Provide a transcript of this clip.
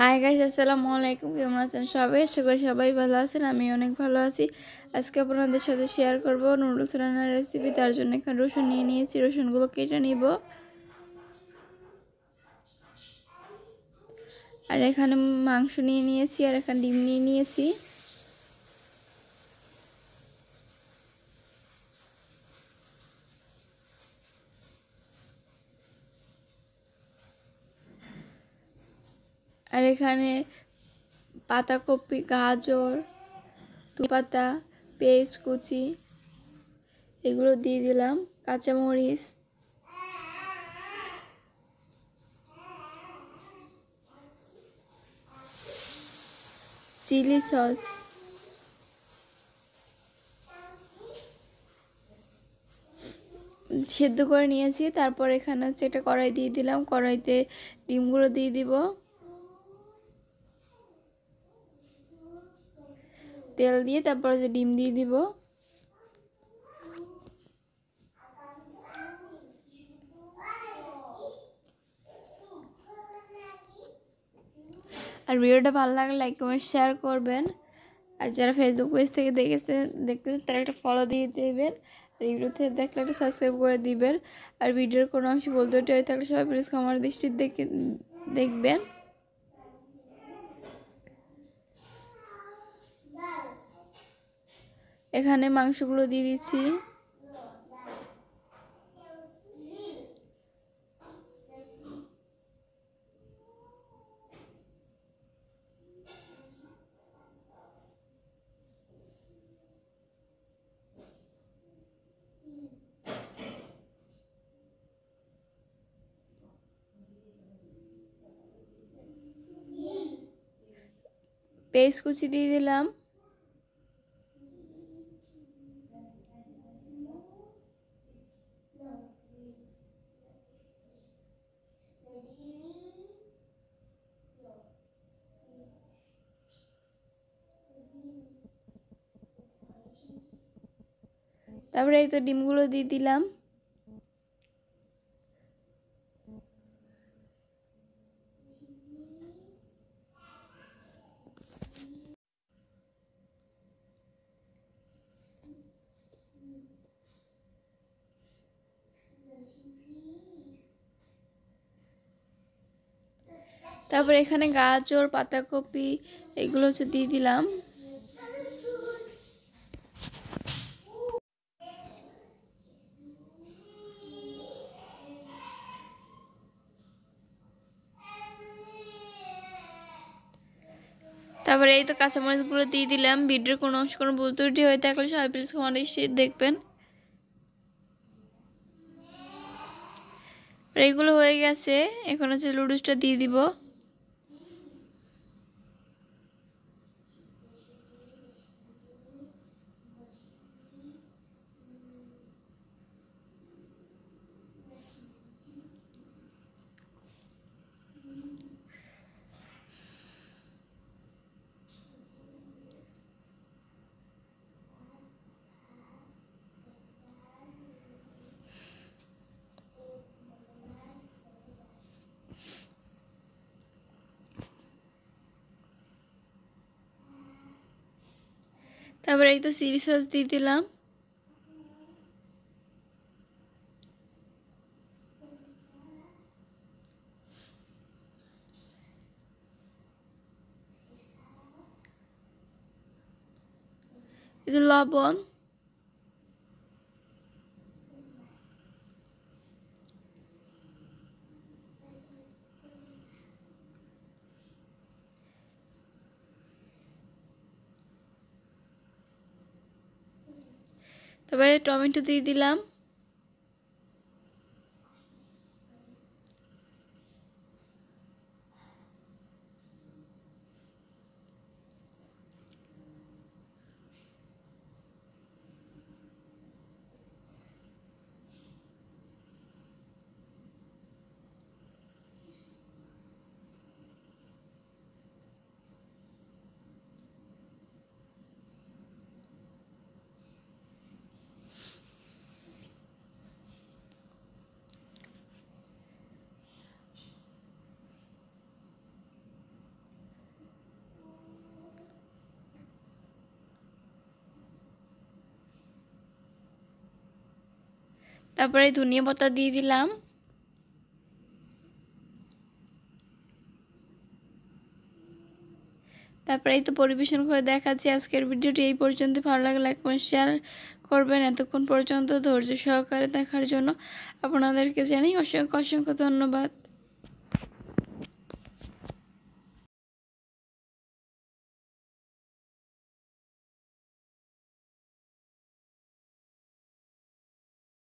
Hi guys, আসসালামু আলাইকুম। কেমন আছেন সবাই? আশা করি সবাই ভালো আছেন। আমি অনেক ভালো আছি। আজকে আপনাদের সাথে শেয়ার করব নুডলস রান্নার রেসিপি। তার জন্য এখানে রসুন নিয়ে নিয়েছি, রসুনগুলো কেটে নিব। আর এখানে মাংস নিয়ে নিয়েছি, আর এখানে ডিম নিয়ে নিয়েছি। আর এখানে পাতাকপি, গাজর, পাতা, পেঁয়াজ কুচি এগুলো দিয়ে দিলাম, কাঁচামরিচ, চিলি সস, সেদ্ধ করে নিয়েছি। তারপর এখানে হচ্ছে একটা কড়াই দিয়ে দিলাম, কড়াইতে ডিমগুলো দিয়ে দিব, তেল দিয়ে তারপর যে ডিম দিয়ে দিব। আর ভিডিওটা ভালো লাগলে লাইক কমেন্ট শেয়ার করবেন। আর যারা ফেসবুক পেজ থেকে দেখতেছেন তারা একটা ফলো দিয়ে দেবেন। আর ইউটিউব থেকে দেখলে একটা সাবস্ক্রাইব করে দিবেন। আর ভিডিওর কোনো অংশ বলতে হয়ে থাকলে সবাই প্লিজ ক্ষমার দৃষ্টি দেখবেন। এখানে মাংসগুলো দিয়ে দিচ্ছি। পেঁয়াজ কুচি দিয়ে দিলাম। তারপরে এই তো ডিমগুলো দিয়ে দিলাম। তারপর এখানে গাজর, পাতাকপি এগুলো হচ্ছে দিয়ে দিলাম। তারপরে এই তো কাঁচামরিচগুলো দিয়ে দিলাম। ভিডিওর কোনো অংশ কোনো ভুল ত্রুটি হয়ে থাকলে সবাই প্লিজ ক্ষমা দৃষ্টি দেখবেন। এগুলো হয়ে গেছে, এখন হচ্ছে নুডলসটা দিয়ে দিব। তারপরে এই তো চিলি সস দিয়ে দিলাম। এই লবণ, তারপরে টমেটো দিয়ে দিলাম। তারপরে ধনিয়া পাতা দিয়ে দিলাম। তারপরে এই তো পরিবেশন করে দেখাচ্ছি। আজকের ভিডিওটি এই পর্যন্ত। ভালো লাগলে লাইক কমেন্ট শেয়ার করবেন। এতক্ষণ পর্যন্ত ধৈর্য সহকারে দেখার জন্য আপনাদেরকে জানাই অসংখ্য অসংখ্য ধন্যবাদ।